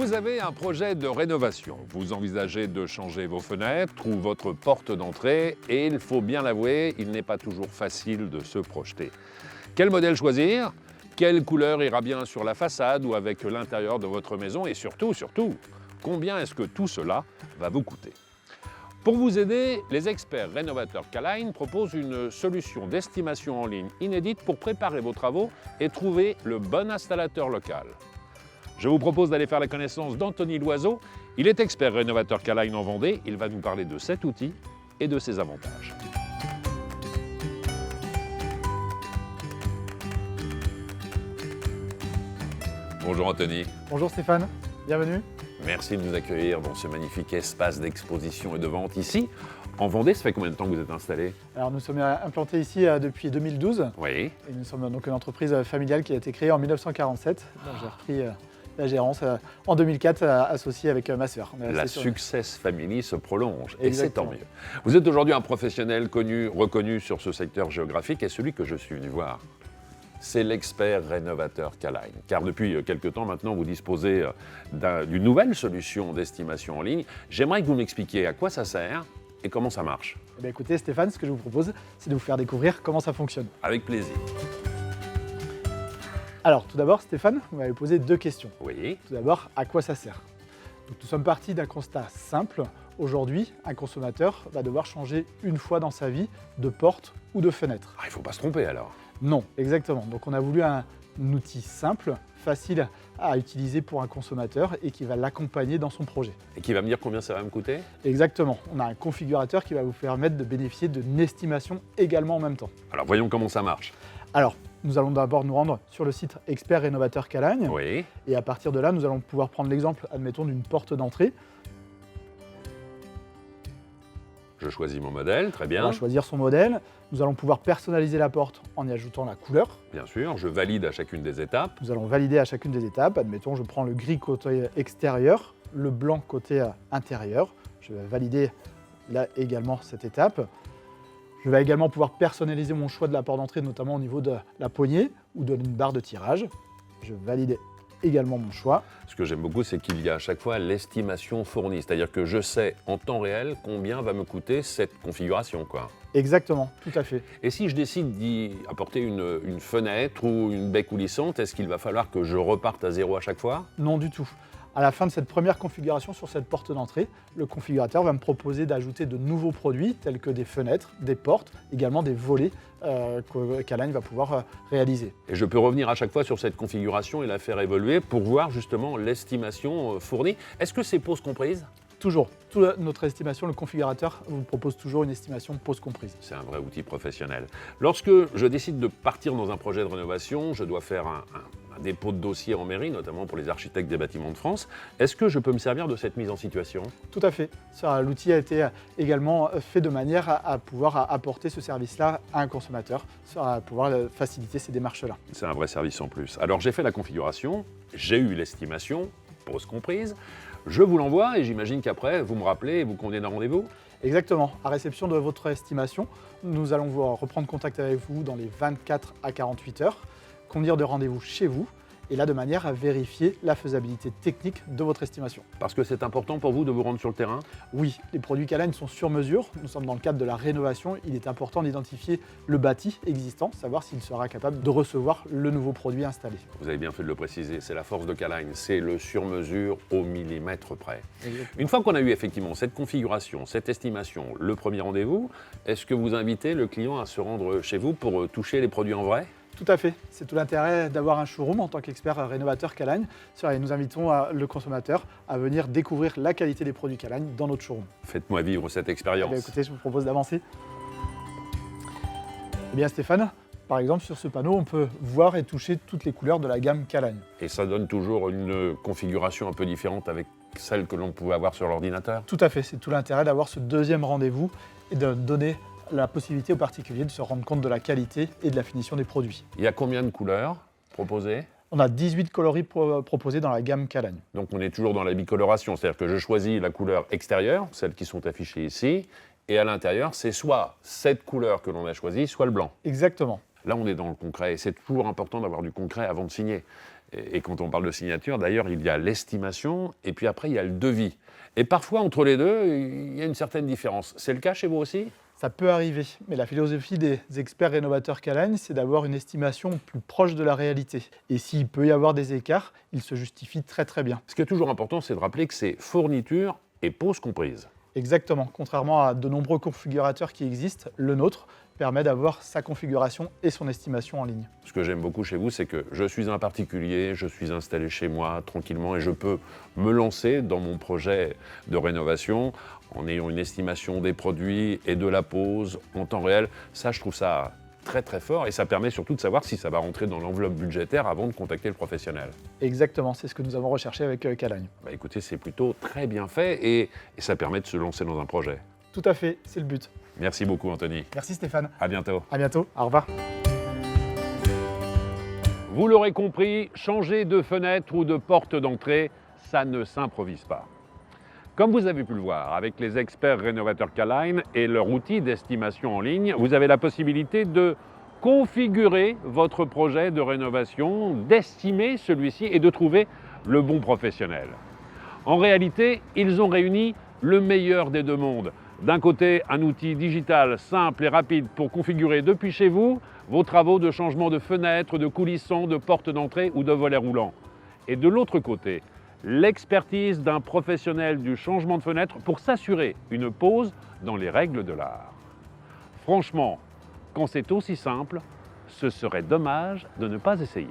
Vous avez un projet de rénovation. Vous envisagez de changer vos fenêtres ou votre porte d'entrée et il faut bien l'avouer, il n'est pas toujours facile de se projeter. Quel modèle choisir? Quelle couleur ira bien sur la façade ou avec l'intérieur de votre maison? Et surtout, combien est-ce que tout cela va vous coûter? Pour vous aider, les experts rénovateurs K-Line proposent une solution d'estimation en ligne inédite pour préparer vos travaux et trouver le bon installateur local. Je vous propose d'aller faire la connaissance d'Anthony Loiseau. Il est expert rénovateur K-Line en Vendée. Il va nous parler de cet outil et de ses avantages. Bonjour Anthony. Bonjour Stéphane, bienvenue. Merci de nous accueillir dans ce magnifique espace d'exposition et de vente ici. En Vendée, ça fait combien de temps que vous êtes installé? Alors nous sommes implantés ici depuis 2012. Oui. Et nous sommes donc une entreprise familiale qui a été créée en 1947. Donc j'ai repris la gérance en 2004 associée avec ma sœur. La Success Family se prolonge et c'est tant Exactement. mieux. Vous êtes aujourd'hui un professionnel connu, reconnu sur ce secteur géographique et celui que je suis venu voir, c'est l'expert rénovateur K-Line. Car depuis quelques temps maintenant, vous disposez d'une nouvelle solution d'estimation en ligne. J'aimerais que vous m'expliquiez à quoi ça sert et comment ça marche. Eh bien, écoutez Stéphane, ce que je vous propose, c'est de vous faire découvrir comment ça fonctionne. Avec plaisir. Alors tout d'abord Stéphane, vous m'avez posé deux questions. Oui. Tout d'abord, à quoi ça sert? Donc, nous sommes partis d'un constat simple. Aujourd'hui, un consommateur va devoir changer une fois dans sa vie de porte ou de fenêtre. Ah, il ne faut pas se tromper alors. Non, exactement. Donc on a voulu un outil simple, facile à utiliser pour un consommateur et qui va l'accompagner dans son projet. Et qui va me dire combien ça va me coûter? Exactement. On a un configurateur qui va vous permettre de bénéficier d'une estimation également en même temps. Alors voyons comment ça marche. Alors, nous allons d'abord nous rendre sur le site Expert Rénovateur K-Line. Oui. Et à partir de là, nous allons pouvoir prendre l'exemple, admettons, d'une porte d'entrée. Je choisis mon modèle, très On bien. va choisir son modèle. Nous allons pouvoir personnaliser la porte en y ajoutant la couleur. Bien sûr, je valide à chacune des étapes. Nous allons valider à chacune des étapes. Admettons, je prends le gris côté extérieur, le blanc côté intérieur. Je vais valider là également cette étape. Je vais également pouvoir personnaliser mon choix de la porte d'entrée, notamment au niveau de la poignée ou d'une barre de tirage. Je valide également mon choix. Ce que j'aime beaucoup, c'est qu'il y a à chaque fois l'estimation fournie. C'est-à-dire que je sais en temps réel combien va me coûter cette configuration, quoi. Exactement, tout à fait. Et si je décide d'y apporter une fenêtre ou une baie coulissante, est-ce qu'il va falloir que je reparte à zéro à chaque fois? Non du tout. À la fin de cette première configuration sur cette porte d'entrée, le configurateur va me proposer d'ajouter de nouveaux produits tels que des fenêtres, des portes, également des volets que K-Line va pouvoir réaliser. Et je peux revenir à chaque fois sur cette configuration et la faire évoluer pour voir justement l'estimation fournie. Est-ce que c'est pause comprise? Toujours, toute notre estimation, le configurateur vous propose toujours une estimation pause comprise. C'est un vrai outil professionnel. Lorsque je décide de partir dans un projet de rénovation, je dois faire un dépôt de dossier en mairie, notamment pour les architectes des bâtiments de France. Est-ce que je peux me servir de cette mise en situation? Tout à fait. L'outil a été également fait de manière à pouvoir apporter ce service-là à un consommateur, à pouvoir faciliter ces démarches-là. C'est un vrai service en plus. Alors j'ai fait la configuration, j'ai eu l'estimation, pause comprise. Je vous l'envoie et j'imagine qu'après, vous me rappelez et vous convenez d'un rendez-vous? Exactement. À réception de votre estimation, nous allons vous reprendre contact avec vous dans les 24 à 48 heures, convenir de rendez-vous chez vous, et là de manière à vérifier la faisabilité technique de votre estimation. Parce que c'est important pour vous de vous rendre sur le terrain? Oui, les produits K-Line sont sur mesure. Nous sommes dans le cadre de la rénovation. Il est important d'identifier le bâti existant, savoir s'il sera capable de recevoir le nouveau produit installé. Vous avez bien fait de le préciser, c'est la force de K-Line, c'est le sur-mesure au millimètre près. Exactement. Une fois qu'on a eu effectivement cette configuration, cette estimation, le premier rendez-vous, est-ce que vous invitez le client à se rendre chez vous pour toucher les produits en vrai? Tout à fait. C'est tout l'intérêt d'avoir un showroom en tant qu'expert rénovateur K-Line. Et nous invitons le consommateur à venir découvrir la qualité des produits K-Line dans notre showroom. Faites-moi vivre cette Eh expérience. bien, écoutez, je vous propose d'avancer. Eh bien Stéphane, par exemple sur ce panneau, on peut voir et toucher toutes les couleurs de la gamme K-Line. Et ça donne toujours une configuration un peu différente avec celle que l'on pouvait avoir sur l'ordinateur? Tout à fait. C'est tout l'intérêt d'avoir ce deuxième rendez-vous et de donner la possibilité aux particuliers de se rendre compte de la qualité et de la finition des produits. Il y a combien de couleurs proposées? On a 18 coloris proposés dans la gamme K-Line. Donc on est toujours dans la bicoloration, c'est-à-dire que je choisis la couleur extérieure, celles qui sont affichées ici, et à l'intérieur, c'est soit cette couleur que l'on a choisie, soit le blanc. Exactement. Là, on est dans le concret, et c'est toujours important d'avoir du concret avant de signer. Et quand on parle de signature, d'ailleurs, il y a l'estimation et puis après, il y a le devis. Et parfois, entre les deux, il y a une certaine différence. C'est le cas chez vous aussi ? Ça peut arriver, mais la philosophie des experts rénovateurs K-Line, c'est d'avoir une estimation plus proche de la réalité. Et s'il peut y avoir des écarts, ils se justifient très très bien. Ce qui est toujours important, c'est de rappeler que c'est fourniture et pose comprise. Exactement, contrairement à de nombreux configurateurs qui existent, le nôtre permet d'avoir sa configuration et son estimation en ligne. Ce que j'aime beaucoup chez vous, c'est que je suis un particulier, je suis installé chez moi tranquillement et je peux me lancer dans mon projet de rénovation en ayant une estimation des produits et de la pose en temps réel. Ça, je trouve ça très très fort et ça permet surtout de savoir si ça va rentrer dans l'enveloppe budgétaire avant de contacter le professionnel. Exactement, c'est ce que nous avons recherché avec K-Line. Bah écoutez, c'est plutôt très bien fait et ça permet de se lancer dans un projet. Tout à fait, c'est le but. Merci beaucoup Anthony. Merci Stéphane. À bientôt. À bientôt, au revoir. Vous l'aurez compris, changer de fenêtre ou de porte d'entrée, ça ne s'improvise pas. Comme vous avez pu le voir avec les experts rénovateurs K-Line et leur outil d'estimation en ligne, vous avez la possibilité de configurer votre projet de rénovation, d'estimer celui-ci et de trouver le bon professionnel. En réalité, ils ont réuni le meilleur des deux mondes. D'un côté, un outil digital simple et rapide pour configurer depuis chez vous vos travaux de changement de fenêtre, de coulissants, de porte d'entrée ou de volets roulants. Et de l'autre côté, l'expertise d'un professionnel du changement de fenêtre pour s'assurer une pose dans les règles de l'art. Franchement, quand c'est aussi simple, ce serait dommage de ne pas essayer.